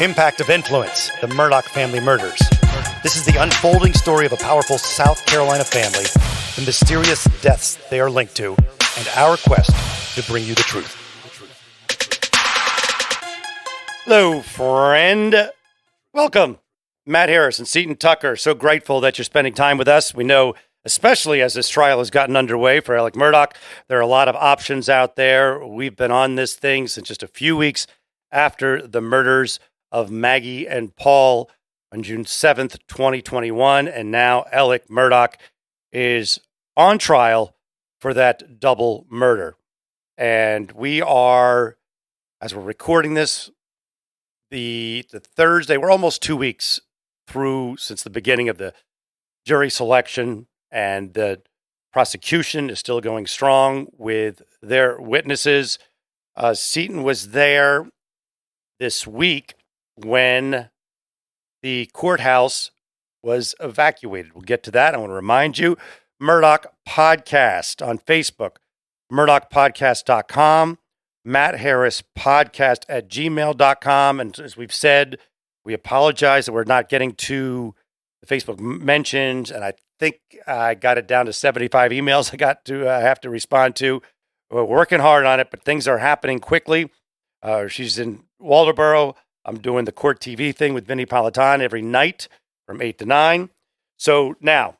Impact of Influence, the Murdaugh family murders. This is the unfolding story of a powerful South Carolina family, the mysterious deaths they are linked to, and our quest to bring you the truth. Hello, friend. Welcome. Matt Harris and Seton Tucker. So grateful that you're spending time with us. We know, especially as this trial has gotten underway for Alec Murdaugh, there are a lot of options out there. We've been on this thing since just a few weeks after the murders of Maggie and Paul on June 7th, 2021. And now Alec Murdaugh is on trial for that double murder. And we are, as we're recording this, the Thursday, we're almost 2 weeks through since the beginning of the jury selection, and the prosecution is still going strong with their witnesses. Seton was there this week when the courthouse was evacuated. We'll get to that. I want to remind you, Murdaugh Podcast on Facebook, MurdaughPodcast.com, Matt Harris Podcast at gmail.com. And as we've said, we apologize that we're not getting to the Facebook mentions. And I think I got it down to 75 emails I have to respond to. We're working hard on it, but things are happening quickly. She's in Waldoboro. I'm doing the court TV thing with Vinnie Politan every night from 8 to 9. So now,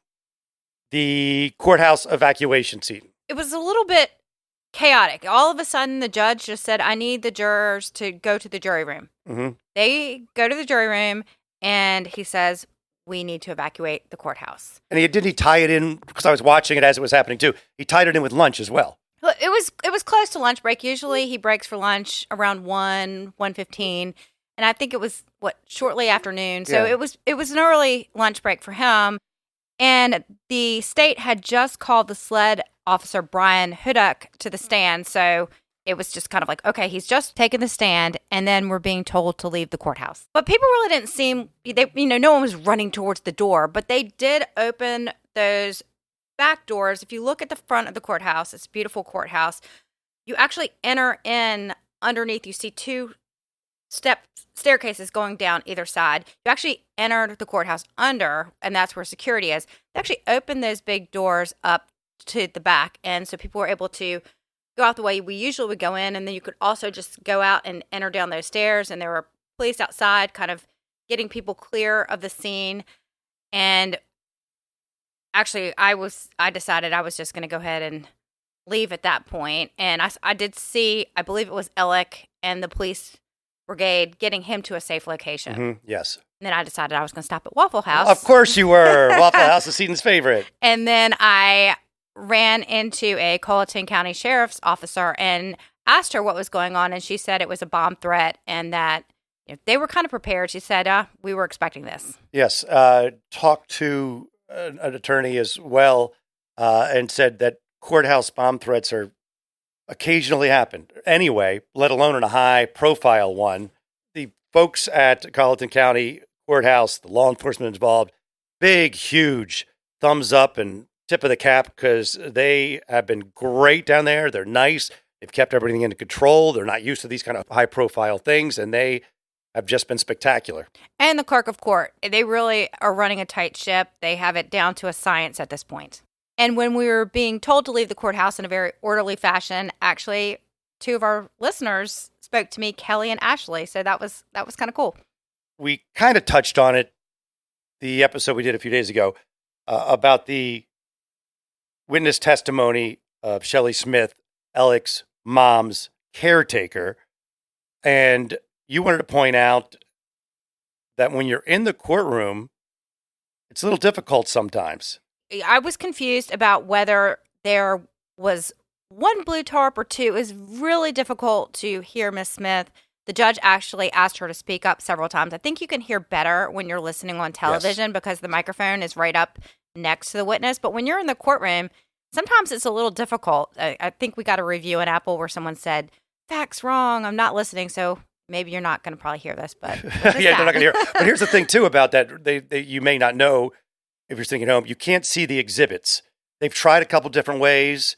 the courthouse evacuation scene. It was a little bit chaotic. All of a sudden, the judge just said, I need the jurors to go to the jury room. Mm-hmm. They go to the jury room, and he says, we need to evacuate the courthouse. And didn't he tie it in, because I was watching it as it was happening too, he tied it in with lunch as well. Well, it was close to lunch break. Usually he breaks for lunch around 1:15. And I think it was, shortly after noon. So Yeah. it was an early lunch break for him. And the state had just called the SLED officer, Brian Hudak, to the stand. So it was just kind of like, okay, he's just taken the stand, and then we're being told to leave the courthouse. But people really didn't seem, no one was running towards the door. But they did open those back doors. If you look at the front of the courthouse, it's a beautiful courthouse. You actually enter in underneath. You see two staircases going down either side. You actually entered the courthouse under, and that's where security is. They actually opened those big doors up to the back, and so people were able to go out the way we usually would go in, and then you could also just go out and enter down those stairs, and there were police outside kind of getting people clear of the scene. And actually, I decided I was just going to go ahead and leave at that point, and I did see, I believe it was Alec and the police brigade getting him to a safe location. Mm-hmm. Yes. And then I decided I was going to stop at Waffle House. Of course you were. Waffle House is Seton's favorite. And then I ran into a Colleton County Sheriff's officer and asked her what was going on. And she said it was a bomb threat and that they were kind of prepared. She said, we were expecting this. Yes. Talked to an attorney as well and said that courthouse bomb threats are occasionally happen anyway, let alone in a high-profile one. The folks at Colleton County Courthouse, the law enforcement involved, big, huge thumbs up and tip of the cap because they have been great down there. They're nice. They've kept everything under control. They're not used to these kind of high-profile things, and they have just been spectacular. And the clerk of court, they really are running a tight ship. They have it down to a science at this point. And when we were being told to leave the courthouse in a very orderly fashion, actually, two of our listeners spoke to me, Kelly and Ashley. So that was kind of cool. We kind of touched on it, the episode we did a few days ago, about the witness testimony of Shelley Smith, Alec's mom's caretaker. And you wanted to point out that when you're in the courtroom, it's a little difficult sometimes. I was confused about whether there was one blue tarp or two. It was really difficult to hear Miss Smith. The judge actually asked her to speak up several times. I think you can hear better when you're listening on television because the microphone is right up next to the witness. But when you're in the courtroom, sometimes it's a little difficult. I think we got a review in Apple where someone said, facts wrong, I'm not listening. So maybe you're not going to probably hear this, but yeah, they're not going to hear. But here's the thing too about that. They you may not know if you're sitting at home, you can't see the exhibits. They've tried a couple different ways.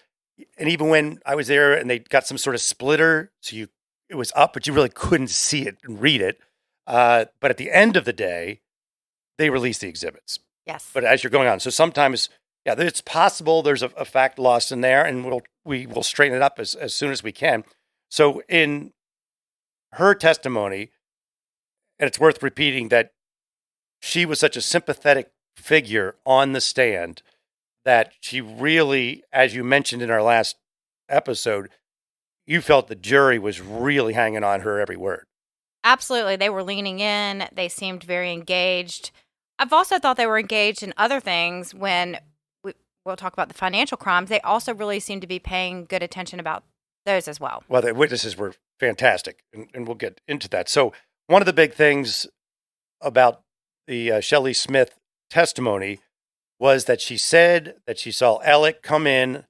And even when I was there and they got some sort of splitter, so it was up, but you really couldn't see it and read it. But at the end of the day, they release the exhibits. Yes. But as you're going on, so sometimes, yeah, it's possible there's a fact lost in there, and we will straighten it up as soon as we can. So in her testimony, and it's worth repeating that she was such a sympathetic figure on the stand that she really, as you mentioned in our last episode, you felt the jury was really hanging on her every word. Absolutely. They were leaning in. They seemed very engaged. I've also thought they were engaged in other things when we'll talk about the financial crimes. They also really seemed to be paying good attention about those as well. Well, the witnesses were fantastic, and we'll get into that. So one of the big things about the Shelley Smith testimony was that she said that she saw Alec come in,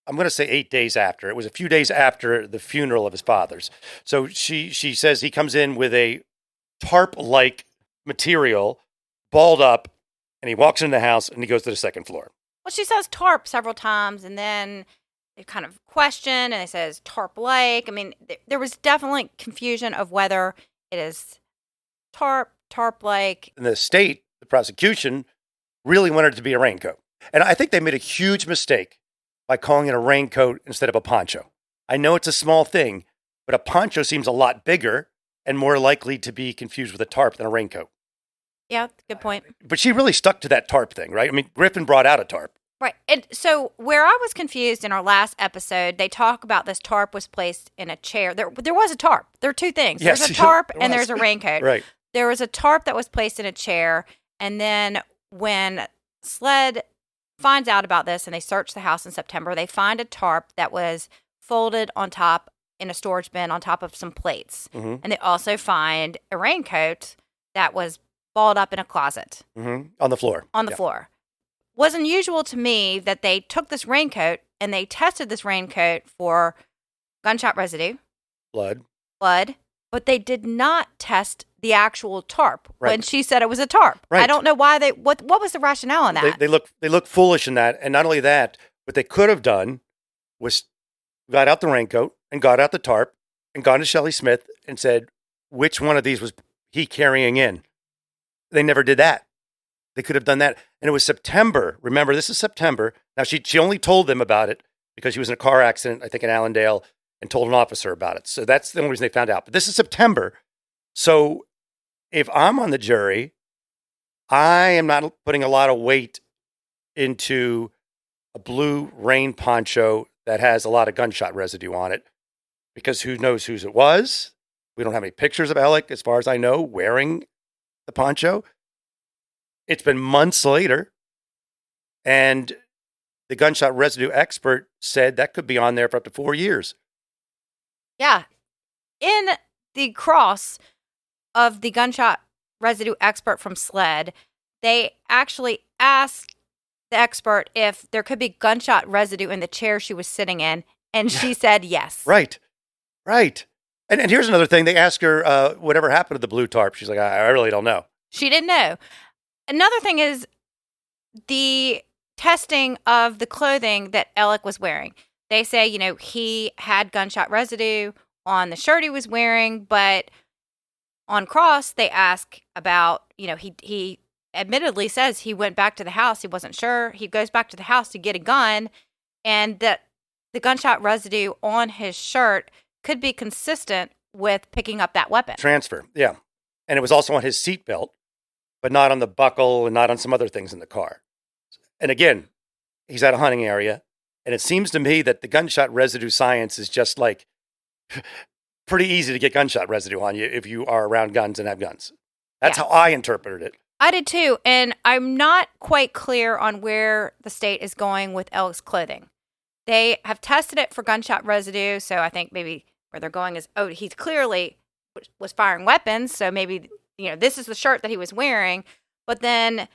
I'm going to say 8 days after. It was a few days after the funeral of his father's. So she says he comes in with a tarp-like material, balled up, and he walks into the house and he goes to the second floor. Well, she says tarp several times, and then they kind of question, and it says tarp-like. I mean, there was definitely confusion of whether it is tarp-like. And the state, the prosecution, really wanted it to be a raincoat. And I think they made a huge mistake by calling it a raincoat instead of a poncho. I know it's a small thing, but a poncho seems a lot bigger and more likely to be confused with a tarp than a raincoat. Yeah, good point. But she really stuck to that tarp thing, right? I mean, Griffin brought out a tarp. Right. And so where I was confused in our last episode, they talk about this tarp was placed in a chair. There was a tarp. There are two things. Yes, there's a tarp and there's a raincoat. Right. There was a tarp that was placed in a chair. And then when SLED finds out about this and they search the house in September, they find a tarp that was folded on top in a storage bin on top of some plates. Mm-hmm. And they also find a raincoat that was balled up in a closet. Mm-hmm. On the floor. On the floor. Was unusual to me that they took this raincoat and they tested this raincoat for gunshot residue, blood, but they did not test the actual tarp right. when she said it was a tarp. Right. I don't know why they. What was the rationale on that? They look foolish in that, and not only that, what they could have done was got out the raincoat and got out the tarp and gone to Shelley Smith and said, which one of these was he carrying in? They never did that. They could have done that. And it was September. Remember, this is September. Now, she only told them about it because she was in a car accident, I think in Allendale, and told an officer about it. So that's the only reason they found out. But this is September. So if I'm on the jury, I am not putting a lot of weight into a blue rain poncho that has a lot of gunshot residue on it because who knows whose it was. We don't have any pictures of Alec, as far as I know, wearing the poncho. It's been months later, and the gunshot residue expert said that could be on there for up to 4 years. Yeah. In the cross of the gunshot residue expert from SLED, they actually asked the expert if there could be gunshot residue in the chair she was sitting in, and she said yes. Right. And here's another thing. They asked her whatever happened to the blue tarp. She's like, I really don't know. She didn't know. Another thing is the testing of the clothing that Alec was wearing. They say, he had gunshot residue on the shirt he was wearing, but on cross, they ask about, he admittedly says he went back to the house. He wasn't sure. He goes back to the house to get a gun, and that the gunshot residue on his shirt could be consistent with picking up that weapon. Transfer, yeah. And it was also on his seatbelt, but not on the buckle and not on some other things in the car. And again, he's at a hunting area, and it seems to me that the gunshot residue science is just like pretty easy to get gunshot residue on you if you are around guns and have guns. That's how I interpreted it. I did too, and I'm not quite clear on where the state is going with Alec's clothing. They have tested it for gunshot residue, so I think maybe where they're going is, he clearly was firing weapons, so maybe this is the shirt that he was wearing. But then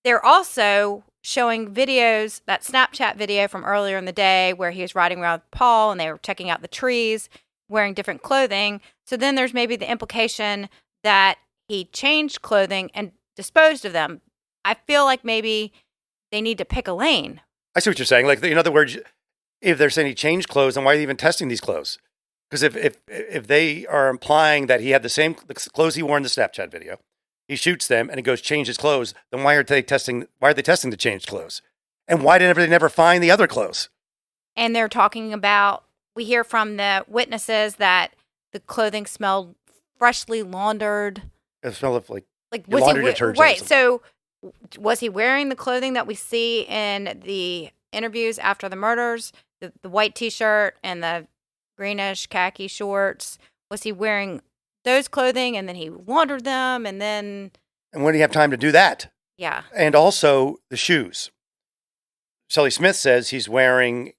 they're also showing videos, that Snapchat video from earlier in the day where he was riding around with Paul and they were checking out the trees, wearing different clothing. So then there's maybe the implication that he changed clothing and disposed of them. I feel like maybe they need to pick a lane. I see what you're saying. Like, in other words, if they're saying he changed clothes, then why are they even testing these clothes? Because if they are implying that he had the same clothes he wore in the Snapchat video, he shoots them and he goes change his clothes, then why are they testing the changed clothes? And why did they never find the other clothes? And they're talking about, we hear from the witnesses that the clothing smelled freshly laundered. It smelled like was laundry detergent. Right. So was he wearing the clothing that we see in the interviews after the murders? The white T-shirt and the greenish khaki shorts? Was he wearing those clothing and then he laundered them and then... And when do you have time to do that? Yeah. And also the shoes. Shelley Smith says he's wearing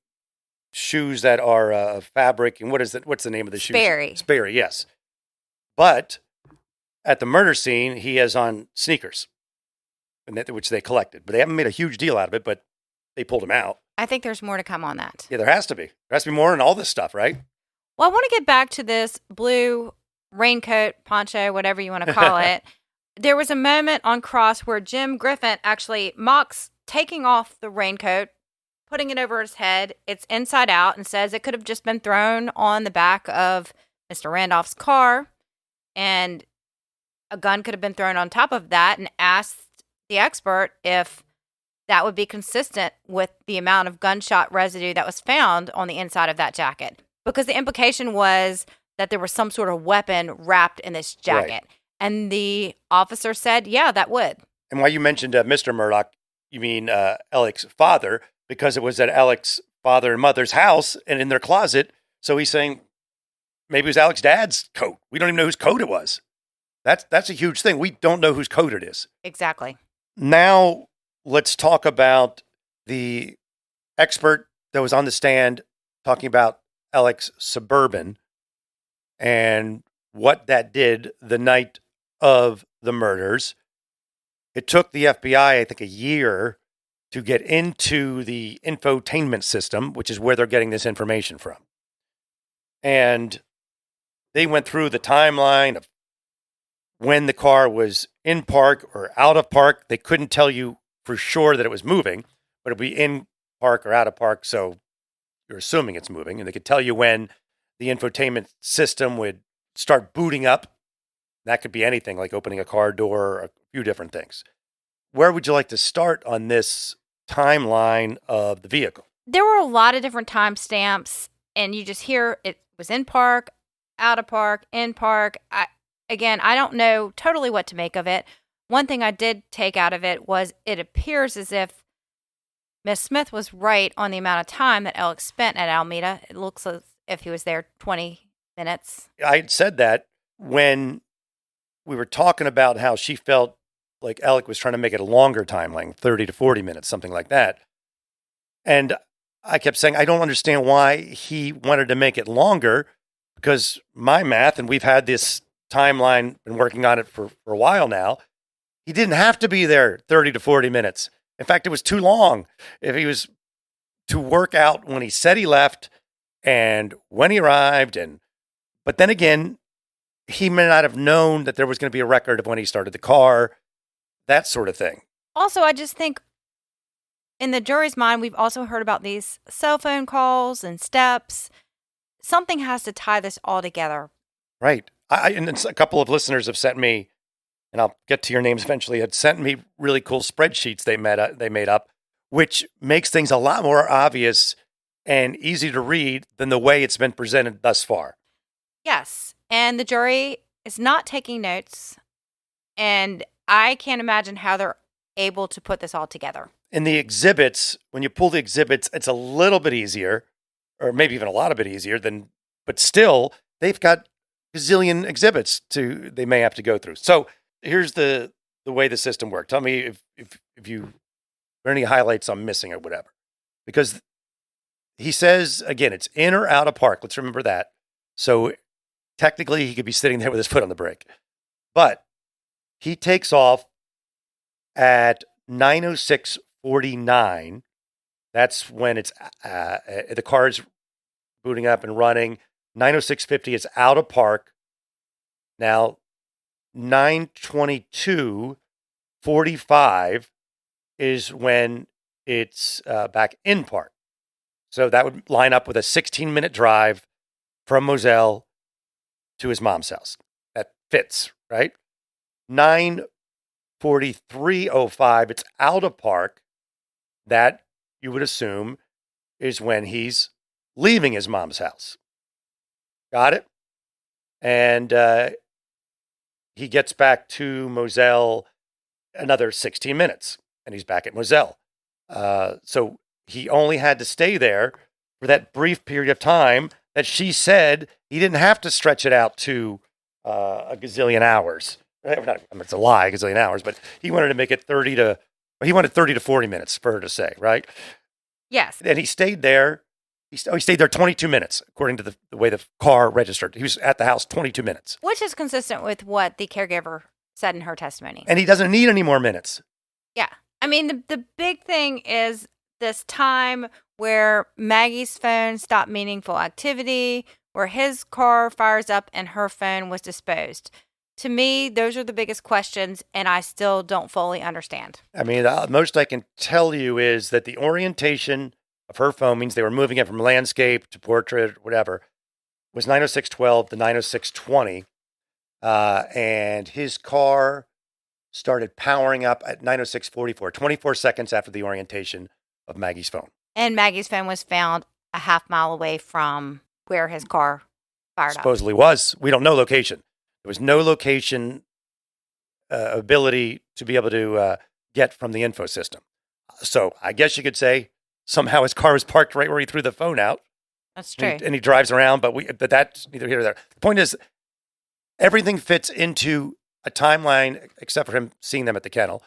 shoes that are fabric. And what's the name of the shoes? Sperry, yes. But at the murder scene, he has on sneakers, which they collected. But they haven't made a huge deal out of it, but they pulled him out. I think there's more to come on that. Yeah, there has to be. There has to be more in all this stuff, right? Well, I want to get back to this blue raincoat, poncho, whatever you want to call it. There was a moment on Cross where Jim Griffin actually mocks taking off the raincoat, putting it over his head. It's inside out and says it could have just been thrown on the back of Mr. Randolph's car and a gun could have been thrown on top of that, and asked the expert if that would be consistent with the amount of gunshot residue that was found on the inside of that jacket. Because the implication was that there was some sort of weapon wrapped in this jacket. Right. And the officer said, yeah, that would. And why you mentioned Mr. Murdaugh, you mean Alec's father, because it was at Alec's father and mother's house and in their closet. So he's saying maybe it was Alec's dad's coat. We don't even know whose coat it was. That's a huge thing. We don't know whose coat it is. Exactly. Now, let's talk about the expert that was on the stand talking about Alec's Suburban and what that did the night of the murders. It took the FBI, I think, a year to get into the infotainment system, which is where they're getting this information from. And they went through the timeline of when the car was in park or out of park. They couldn't tell you for sure that it was moving, but it'd be in park or out of park, so you're assuming it's moving. And they could tell you when the infotainment system would start booting up. That could be anything, like opening a car door, a few different things. Where would you like to start on this timeline of the vehicle? There were a lot of different timestamps, and you just hear it was in park, out of park, in park. I don't know totally what to make of it. One thing I did take out of it was it appears as if Miss Smith was right on the amount of time that Alec spent at Alameda. It looks as if he was there 20 minutes. I had said that when we were talking about how she felt like Alec was trying to make it a longer timeline, 30 to 40 minutes, something like that. And I kept saying, I don't understand why he wanted to make it longer, because my math, and we've had this timeline, been working on it for a while now, he didn't have to be there 30 to 40 minutes. In fact, it was too long. If he was to work out when he said he left and when he arrived, but then again, he may not have known that there was going to be a record of when he started the car, that sort of thing. Also, I just think in the jury's mind, we've also heard about these cell phone calls and steps. Something has to tie this all together. Right. And a couple of listeners have sent me, and I'll get to your names eventually, had sent me really cool spreadsheets they made up, which makes things a lot more obvious and easy to read than the way it's been presented thus far. Yes. And the jury is not taking notes. And I can't imagine how they're able to put this all together. In the exhibits, when you pull the exhibits, it's a little bit easier, or maybe even a lot of bit easier but still, they've got a gazillion exhibits they may have to go through. So here's the way the system worked. Tell me if you or any highlights I'm missing or whatever. Because he says, again, it's in or out of park. Let's remember that. So technically, he could be sitting there with his foot on the brake. But he takes off at 9:06:49. That's when it's the car is booting up and running. 9:06:50, it's out of park. Now, 9:22:45 is when it's back in park. So that would line up with a 16-minute drive from Moselle to his mom's house. That fits, right? 9:43:05. It's out of park. That you would assume is when he's leaving his mom's house. Got it? And he gets back to Moselle another 16 minutes, and he's back at Moselle. So he only had to stay there for that brief period of time that she said he didn't have to stretch it out to a gazillion hours. It's a lie, a gazillion hours, but he wanted to make it 30 to 40 minutes for her to say, right? Yes. And he stayed there. He stayed there 22 minutes, according to the way the car registered. He was at the house 22 minutes. Which is consistent with what the caregiver said in her testimony. And he doesn't need any more minutes. Yeah. I mean, the big thing is this time where Maggie's phone stopped meaningful activity, where his car fires up and her phone was disposed. To me, those are the biggest questions, and I still don't fully understand. I mean, the most I can tell you is that the orientation of her phone means they were moving it from landscape to portrait, whatever, was 9:06:12 to 9:06:20. And his car started powering up at 9:06:44, 24 seconds after the orientation of Maggie's phone. And Maggie's phone was found a half mile away from where his car fired Supposedly was. We don't know location. There was no location ability to be able to get from the info system. So I guess you could say somehow his car was parked right where he threw the phone out. That's true. And he drives around, but that's neither here nor there. The point is, everything fits into a timeline except for him seeing them at the kennel.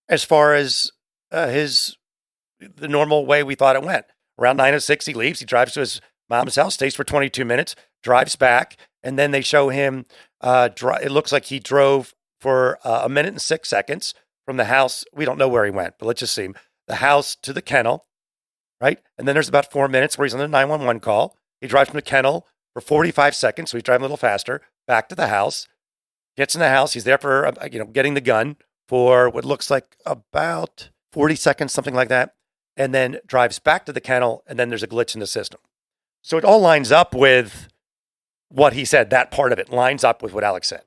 As far as the normal way we thought it went. Around 9:06, he leaves. He drives to his mom's house, stays for 22 minutes, drives back, and then they show him. It looks like he drove for a minute and 6 seconds from the house. We don't know where he went, but let's just see him. The house to the kennel, right? And then there's about 4 minutes where he's on the 911 call. He drives from the kennel for 45 seconds, so he's driving a little faster, back to the house, gets in the house. He's there for, getting the gun for what looks like about 40 seconds, something like that, and then drives back to the kennel, and then there's a glitch in the system. So it all lines up with what he said. That part of it lines up with what Alex said.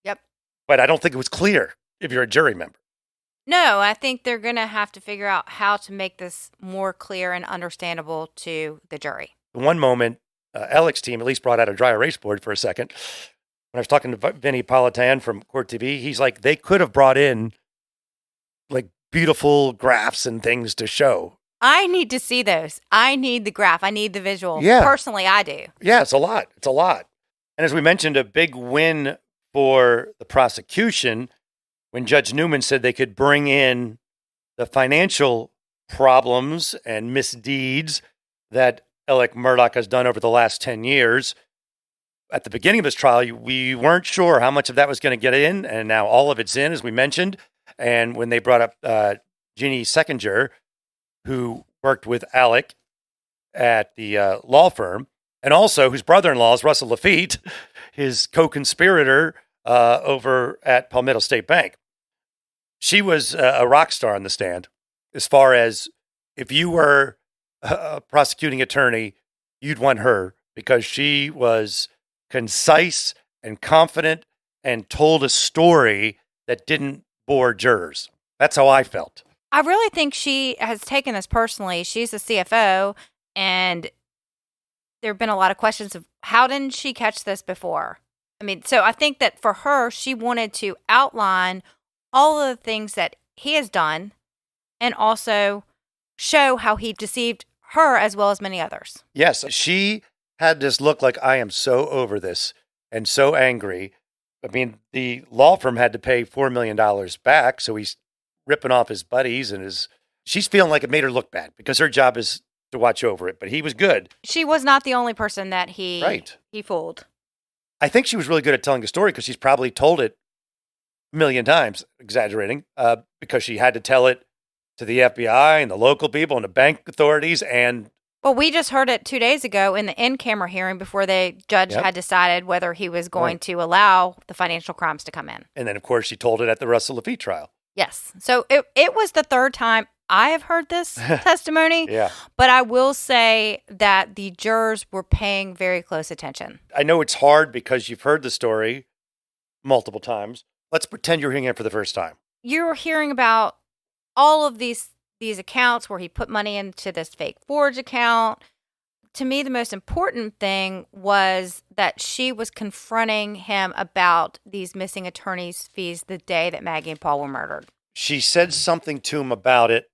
Yep. But I don't think it was clear if you're a jury member. No, I think they're going to have to figure out how to make this more clear and understandable to the jury. One moment, Alex's team at least brought out a dry erase board for a second. When I was talking to Vinny Politan from Court TV, he's like, they could have brought in like beautiful graphs and things to show. I need to see those. I need the graph. I need the visual. Yeah. Personally, I do. Yeah, it's a lot. It's a lot. And as we mentioned, a big win for the prosecution when Judge Newman said they could bring in the financial problems and misdeeds that Alec Murdaugh has done over the last 10 years. At the beginning of this trial, we weren't sure how much of that was going to get in, and now all of it's in, as we mentioned. And when they brought up Jeannie Seckinger, who worked with Alec at the law firm, and also whose brother-in-law is Russell Lafitte, his co-conspirator over at Palmetto State Bank. She was a rock star on the stand as far as if you were a prosecuting attorney, you'd want her because she was concise and confident and told a story that didn't bore jurors. That's how I felt. I really think she has taken this personally. She's a CFO, and there have been a lot of questions of how didn't she catch this before? I mean, so I think that for her, she wanted to outline all of the things that he has done and also show how he deceived her as well as many others. Yes, she had this look like, I am so over this and so angry. I mean, the law firm had to pay $4 million back, so he's ripping off his buddies and she's feeling like it made her look bad because her job is to watch over it, but he was good. She was not the only person that he fooled. I think she was really good at telling the story because she's probably told it a million times, exaggerating, because she had to tell it to the FBI and the local people and the bank authorities. And well, we just heard it 2 days ago in the in-camera hearing before the judge had decided whether he was going to allow the financial crimes to come in. And then, of course, she told it at the Russell Lafitte trial. Yes. So it was the third time. I have heard this testimony. Yeah. But I will say that the jurors were paying very close attention. I know it's hard because you've heard the story multiple times. Let's pretend you're hearing it for the first time. You're hearing about all of these accounts where he put money into this fake Forge account. To me, the most important thing was that she was confronting him about these missing attorney's fees the day that Maggie and Paul were murdered. She said something to him about it,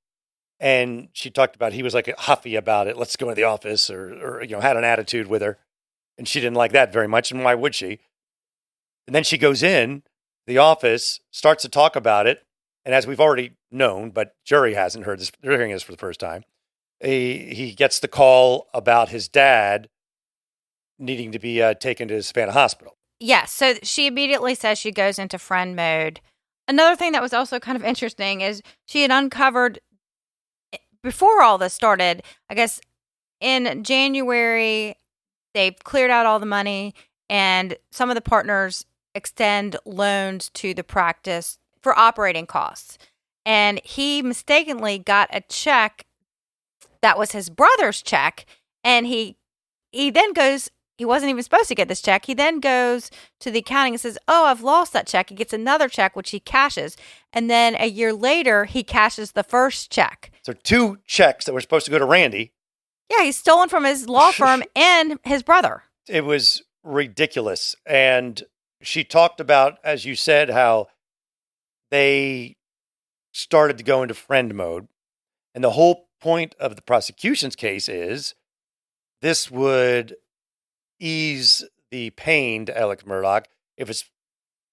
and she talked about he was like huffy about it. Let's go to the office, or had an attitude with her, and she didn't like that very much. And why would she? And then she goes in the office, starts to talk about it, and as we've already known, but jury hasn't heard this, they're hearing this for the first time. He gets the call about his dad needing to be taken to the Savannah Hospital. Yes, so she immediately says she goes into friend mode. Another thing that was also kind of interesting is she had uncovered, before all this started, I guess in January, they've cleared out all the money, and some of the partners extend loans to the practice for operating costs. And he mistakenly got a check that was his brother's check, and he then goes, he wasn't even supposed to get this check. He then goes to the accounting and says, oh, I've lost that check. He gets another check, which he cashes. And then a year later, he cashes the first check. So 2 checks that were supposed to go to Randy. Yeah, he's stolen from his law firm and his brother. It was ridiculous. And she talked about, as you said, how they started to go into friend mode. And the whole point of the prosecution's case is this would ease the pain to Alec Murdaugh. If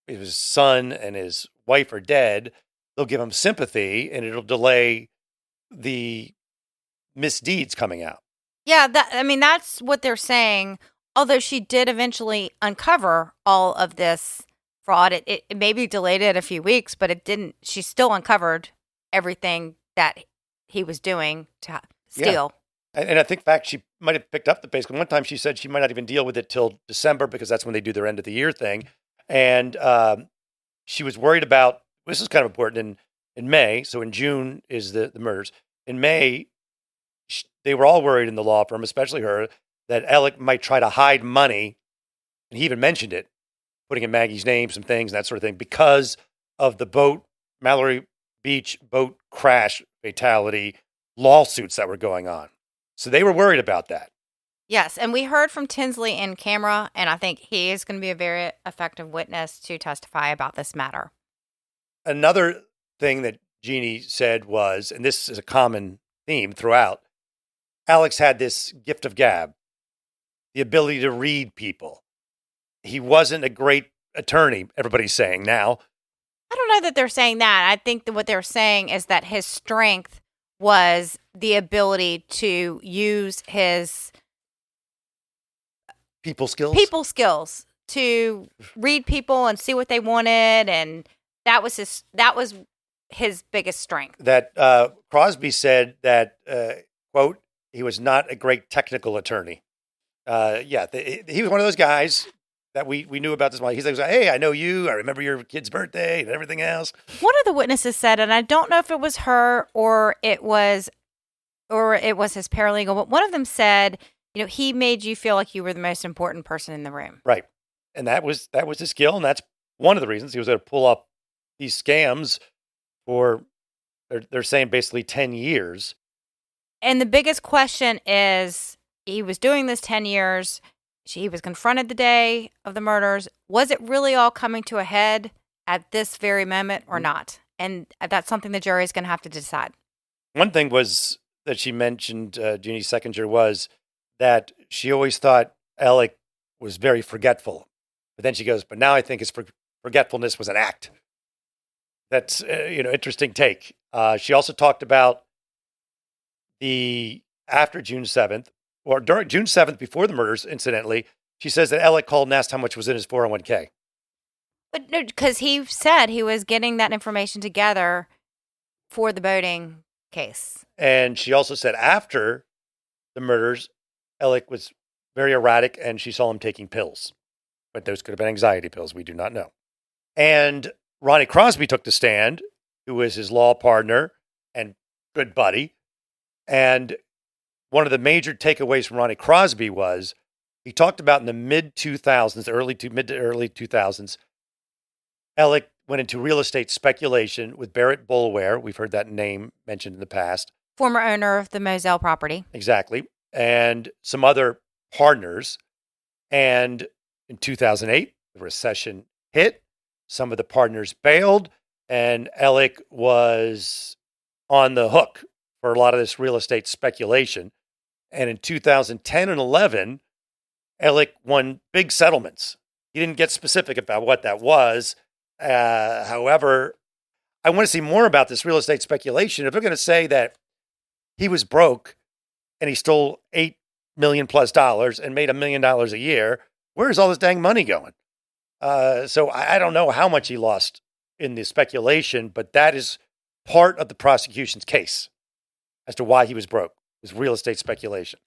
his son and his wife are dead, they'll give him sympathy, and it'll delay the misdeeds coming out. Yeah, that's what they're saying. Although she did eventually uncover all of this fraud, it maybe delayed it a few weeks, but it didn't. She still uncovered everything that he was doing to steal. Yeah. And I think, in fact, she might have picked up the pace. One time she said she might not even deal with it till December because that's when they do their end of the year thing. And she was worried about, this is kind of important, in May. So in June is the murders. In May, they were all worried in the law firm, especially her, that Alec might try to hide money. And he even mentioned it, putting in Maggie's name, some things, and that sort of thing, because of the Mallory Beach boat crash fatality lawsuits that were going on. So they were worried about that. Yes, and we heard from Tinsley in camera, and I think he is going to be a very effective witness to testify about this matter. Another thing that Jeannie said was, and this is a common theme throughout, Alex had this gift of gab, the ability to read people. He wasn't a great attorney, everybody's saying now. I don't know that they're saying that. I think that what they're saying is that his strength was the ability to use his people skills to read people and see what they wanted, and that was his biggest strength. That Crosby said that quote, he was not a great technical attorney. He was one of those guys that we knew about this. He's like, hey, I know you. I remember your kid's birthday and everything else. One of the witnesses said, and I don't know if it was her or it was his paralegal, but one of them said, he made you feel like you were the most important person in the room. Right. And that was his skill. And that's one of the reasons he was able to pull up these scams for, they're saying basically 10 years. And the biggest question is, he was doing this 10 years. He was confronted the day of the murders. Was it really all coming to a head at this very moment or not? And that's something the jury is going to have to decide. One thing was that she mentioned, Jeannie's second juror, was that she always thought Alec was very forgetful. But then she goes, but now I think his forgetfulness was an act. That's, interesting take. She also talked about after June 7th, or during June 7th, before the murders, incidentally, she says that Alec called and asked how much was in his 401k. But no, because he said he was getting that information together for the boating case. And she also said after the murders, Alec was very erratic and she saw him taking pills. But those could have been anxiety pills. We do not know. And Ronnie Crosby took the stand, who was his law partner and good buddy. And one of the major takeaways from Ronnie Crosby was he talked about in the mid 2000s, mid to early 2000s, Alec went into real estate speculation with Barrett Boulware. We've heard that name mentioned in the past. Former owner of the Moselle property. Exactly. And some other partners. And in 2008, the recession hit. Some of the partners bailed, and Alec was on the hook for a lot of this real estate speculation. And in 2010 and 11, Alec won big settlements. He didn't get specific about what that was. However, I want to see more about this real estate speculation. If they're going to say that he was broke and he stole $8 million plus and made $1 million a year, where's all this dang money going? So I don't know how much he lost in the speculation, but that is part of the prosecution's case as to why he was broke. It was real estate speculation.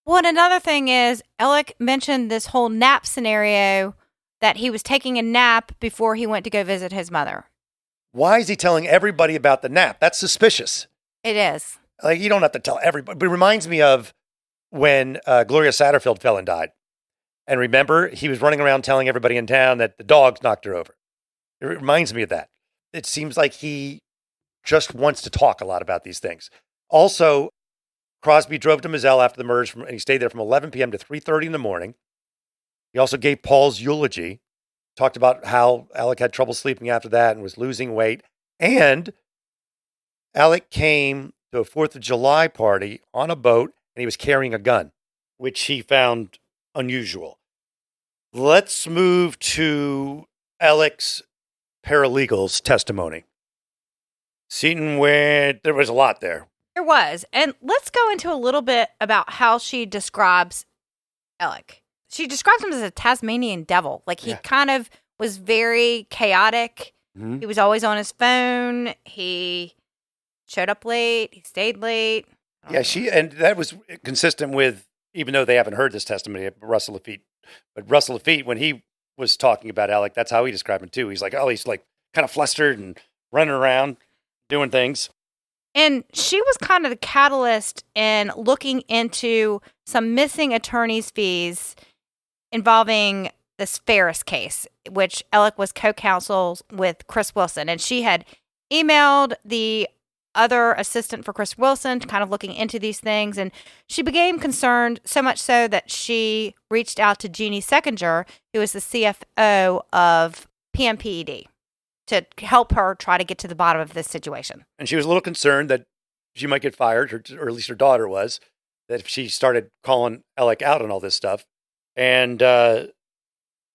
Well, and another thing is, Alec mentioned this whole nap scenario that he was taking a nap before he went to go visit his mother. Why is he telling everybody about the nap? That's suspicious. It is. Like, you don't have to tell everybody. But it reminds me of when Gloria Satterfield fell and died. And remember, he was running around telling everybody in town that the dogs knocked her over. It reminds me of that. It seems like he just wants to talk a lot about these things. Also, Crosby drove to Moselle after the murders, and he stayed there from 11 p.m. to 3:30 in the morning. He also gave Paul's eulogy, talked about how Alec had trouble sleeping after that and was losing weight. And Alec came to a 4th of July party on a boat, and he was carrying a gun, which he found unusual. Let's move to Alec's paralegal's testimony. Seaton went, there was a lot there. There was. And let's go into a little bit about how she describes Alec. She describes him as a Tasmanian devil. Like, he kind of was very chaotic. Mm-hmm. He was always on his phone. He showed up late. He stayed late. Yeah, and that was consistent with, even though they haven't heard this testimony, Russell Laffitte. But Russell Laffitte, when he was talking about Alec, that's how he described him too. He's like, he's like kind of flustered and running around, doing things. And she was kind of the catalyst in looking into some missing attorney's fees involving this Ferris case, which Alec was co-counsel with Chris Wilson. And she had emailed the other assistant for Chris Wilson, kind of looking into these things. And she became concerned, so much so that she reached out to Jeannie Seckinger, who is the CFO of PMPED, to help her try to get to the bottom of this situation. And she was a little concerned that she might get fired, or at least her daughter was, that if she started calling Alec out on all this stuff. And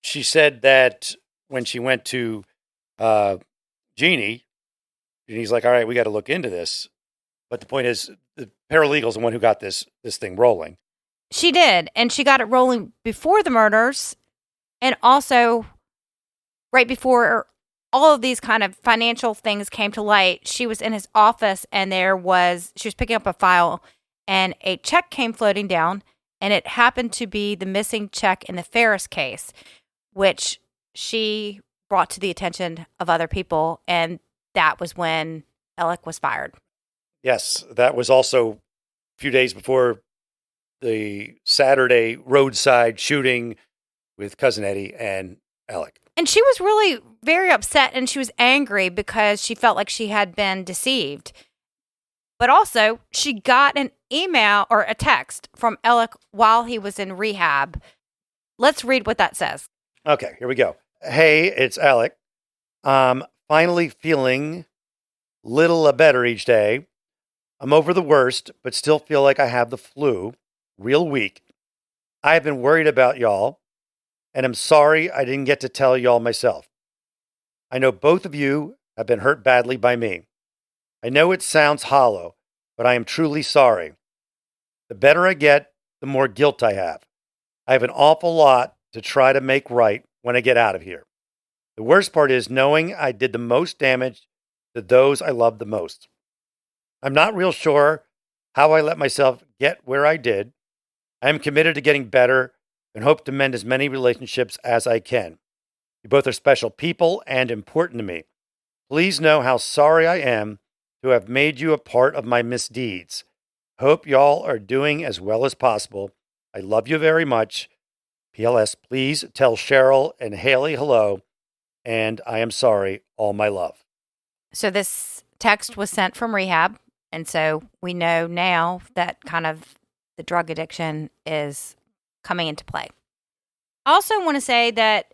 she said that when she went to Jeannie, Jeannie's like, all right, we got to look into this. But the point is, the paralegal's the one who got this thing rolling. She did. And she got it rolling before the murders, and also right before all of these kind of financial things came to light. She was in his office, and she was picking up a file, and a check came floating down, and it happened to be the missing check in the Ferris case, which she brought to the attention of other people, and that was when Alec was fired. Yes, that was also a few days before the Saturday roadside shooting with Cousin Eddie and Alec. And she was really very upset, and she was angry because she felt like she had been deceived. But also, she got an email or a text from Alec while he was in rehab. Let's read what that says. Okay, here we go. Hey, it's Alec. Finally feeling little better each day. I'm over the worst, but still feel like I have the flu. Real weak. I have been worried about y'all, and I'm sorry I didn't get to tell y'all myself. I know both of you have been hurt badly by me. I know it sounds hollow, but I am truly sorry. The better I get, the more guilt I have. I have an awful lot to try to make right when I get out of here. The worst part is knowing I did the most damage to those I love the most. I'm not real sure how I let myself get where I did. I am committed to getting better and hope to mend as many relationships as I can. You both are special people and important to me. Please know how sorry I am who have made you a part of my misdeeds. Hope y'all are doing as well as possible. I love you very much. P.L.S. Please tell Cheryl and Haley hello. And I am sorry. All my love. So this text was sent from rehab. And so we know now that kind of the drug addiction is coming into play. I also want to say that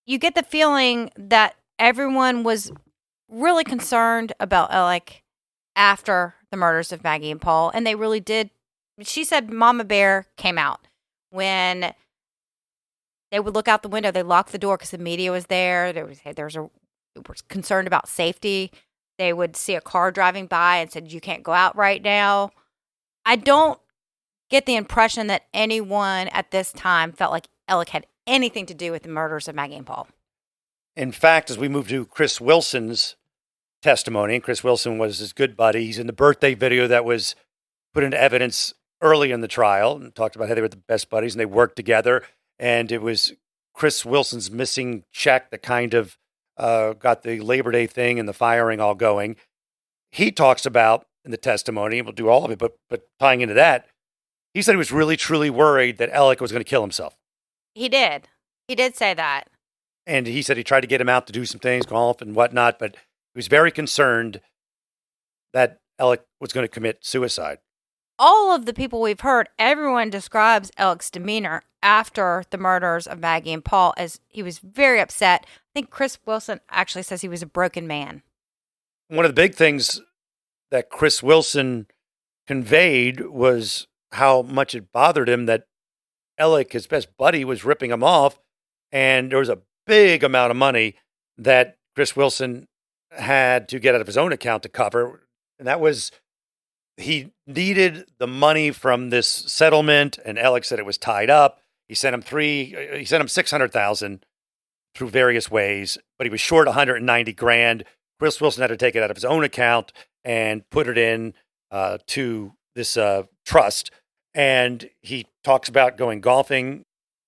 you get the feeling that everyone was really concerned about Alec after the murders of Maggie and Paul. And they really did. She said Mama Bear came out. When they would look out the window, they locked the door because the media was there. They were concerned about safety. They would see a car driving by and said, you can't go out right now. I don't get the impression that anyone at this time felt like Alec had anything to do with the murders of Maggie and Paul. In fact, as we move to Chris Wilson's testimony, and Chris Wilson was his good buddy. He's in the birthday video that was put into evidence early in the trial and talked about how they were the best buddies and they worked together. And it was Chris Wilson's missing check that kind of got the Labor Day thing and the firing all going. He talks about in the testimony, we'll do all of it, but tying into that, he said he was really, truly worried that Alec was going to kill himself. He did. He did say that. And he said he tried to get him out to do some things, golf and whatnot, but he was very concerned that Alec was going to commit suicide. All of the people we've heard, everyone describes Alec's demeanor after the murders of Maggie and Paul as he was very upset. I think Chris Wilson actually says he was a broken man. One of the big things that Chris Wilson conveyed was how much it bothered him that Alec, his best buddy, was ripping him off. And there was a big amount of money that Chris Wilson had to get out of his own account to cover. And that was, he needed the money from this settlement. And Alec said it was tied up. He sent him $600,000 through various ways, but he was short $190,000. Chris Wilson had to take it out of his own account and put it in to this trust. And he talks about going golfing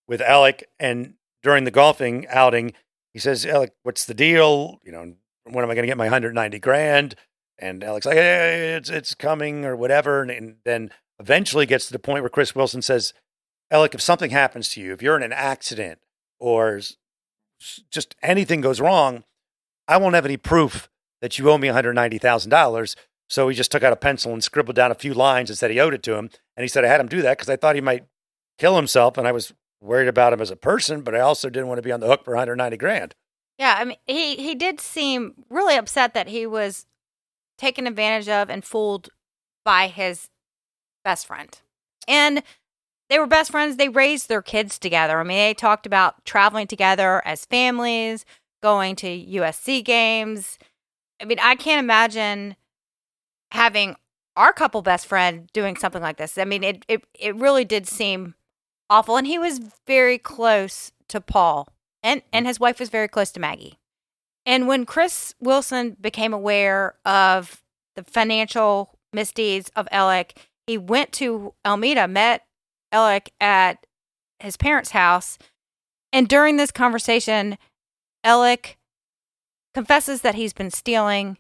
with Alec. And during the golfing outing, he says, Alec, what's the deal? You know, when am I going to get my $190,000? And Alec's like, hey, it's coming or whatever. And then eventually gets to the point where Chris Wilson says, Alec, if something happens to you, if you're in an accident or just anything goes wrong, I won't have any proof that you owe me $190,000. So he just took out a pencil and scribbled down a few lines and said he owed it to him. And he said, I had him do that because I thought he might kill himself. And I was worried about him as a person, but I also didn't want to be on the hook for $190,000. Yeah, I mean, he did seem really upset that he was taken advantage of and fooled by his best friend. And they were best friends. They raised their kids together. I mean, they talked about traveling together as families, going to USC games. I mean, I can't imagine having our couple best friend doing something like this. I mean, it really did seem awful. And he was very close to Paul, and his wife was very close to Maggie. And when Chris Wilson became aware of the financial misdeeds of Alec, he went to Alameda, met Alec at his parents' house. And during this conversation, Alec confesses that he's been stealing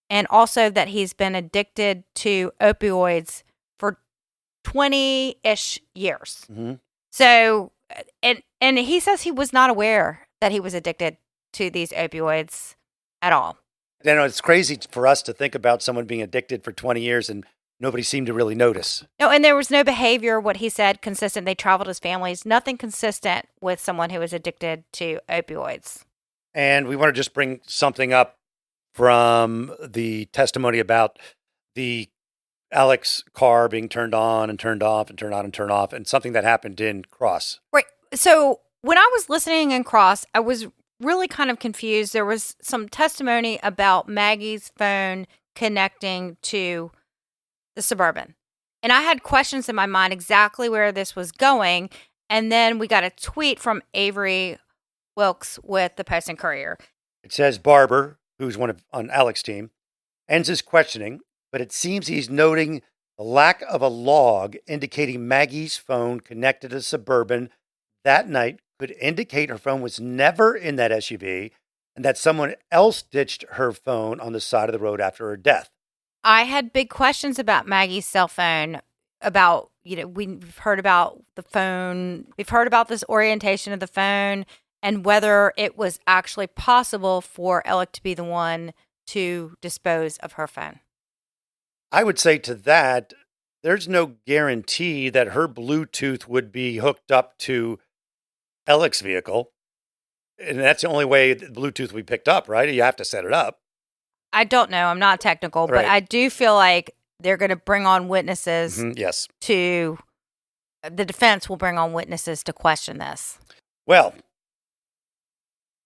and also that he's been addicted to opioids for 20-ish years. Mm-hmm. So, and he says he was not aware that he was addicted to these opioids at all. You know, it's crazy for us to think about someone being addicted for 20 years and nobody seemed to really notice. No, and there was no behavior, what he said, consistent. They traveled as families, nothing consistent with someone who was addicted to opioids. And we want to just bring something up from the testimony about the Alec's car being turned on and turned off and turned on and turned off, and something that happened in Cross. Right. So when I was listening in Cross, I was really kind of confused. There was some testimony about Maggie's phone connecting to the Suburban. And I had questions in my mind exactly where this was going. And then we got a tweet from Avery Wilkes with the Post and Courier. It says Barber, who's on Alec's team, ends his questioning, but it seems he's noting the lack of a log indicating Maggie's phone connected to Suburban that night could indicate her phone was never in that SUV and that someone else ditched her phone on the side of the road after her death. I had big questions about Maggie's cell phone, about, we've heard about the phone. We've heard about this orientation of the phone and whether it was actually possible for Alec to be the one to dispose of her phone. I would say to that, there's no guarantee that her Bluetooth would be hooked up to Alec's vehicle. And that's the only way the Bluetooth will be picked up, right? You have to set it up. I don't know. I'm not technical, but I do feel like they're going to bring on witnesses. Yes. The defense will bring on witnesses to question this. Well,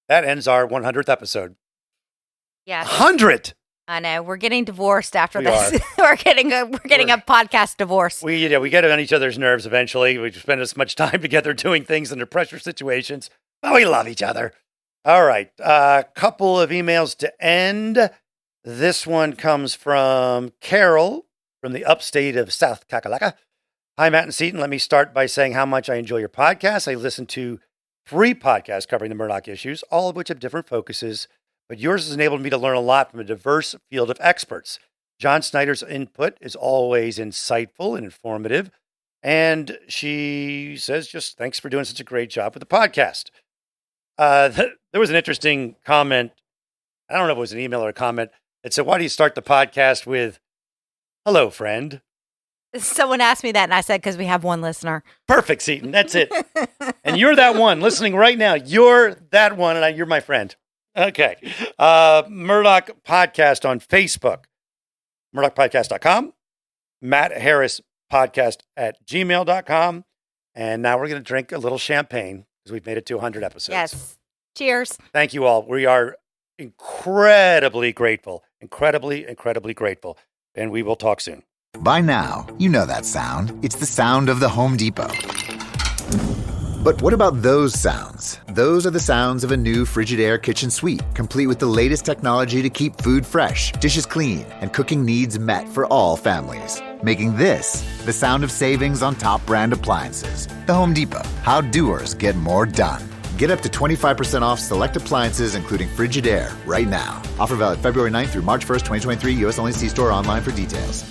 that ends our 100th episode. Yeah. 100! I know. We're getting divorced after We this. we're getting a podcast divorce. We get on each other's nerves eventually. We spend as much time together doing things under pressure situations. But we love each other. All right. A couple of emails to end. This one comes from Carol from the upstate of South Kakalaka. Hi, Matt and Seaton. Let me start by saying how much I enjoy your podcast. I listen to 3 podcasts covering the Murdaugh issues, all of which have different focuses, but yours has enabled me to learn a lot from a diverse field of experts. John Snyder's input is always insightful and informative, and she says, just thanks for doing such a great job with the podcast. There was an interesting comment. I don't know if it was an email or a comment. It said, why do you start the podcast with, hello, friend? Someone asked me that, and I said, because we have one listener. Perfect, Seaton. That's it. And you're that one listening right now. You're that one, and you're my friend. Okay. Murdaugh Podcast on Facebook. MurdaughPodcast.com. Matt Harris Podcast at gmail.com. And now we're going to drink a little champagne because we've made it to 100 episodes. Yes. Cheers. Thank you all. We are incredibly grateful. Incredibly grateful. And we will talk soon. By now, you know that sound. It's the sound of the Home Depot. But what about those sounds? Those are the sounds of a new Frigidaire kitchen suite, complete with the latest technology to keep food fresh, dishes clean, and cooking needs met for all families. Making this the sound of savings on top brand appliances. The Home Depot. How doers get more done. Get up to 25% off select appliances, including Frigidaire, right now. Offer valid February 9th through March 1st, 2023. U.S. only. See store or online for details.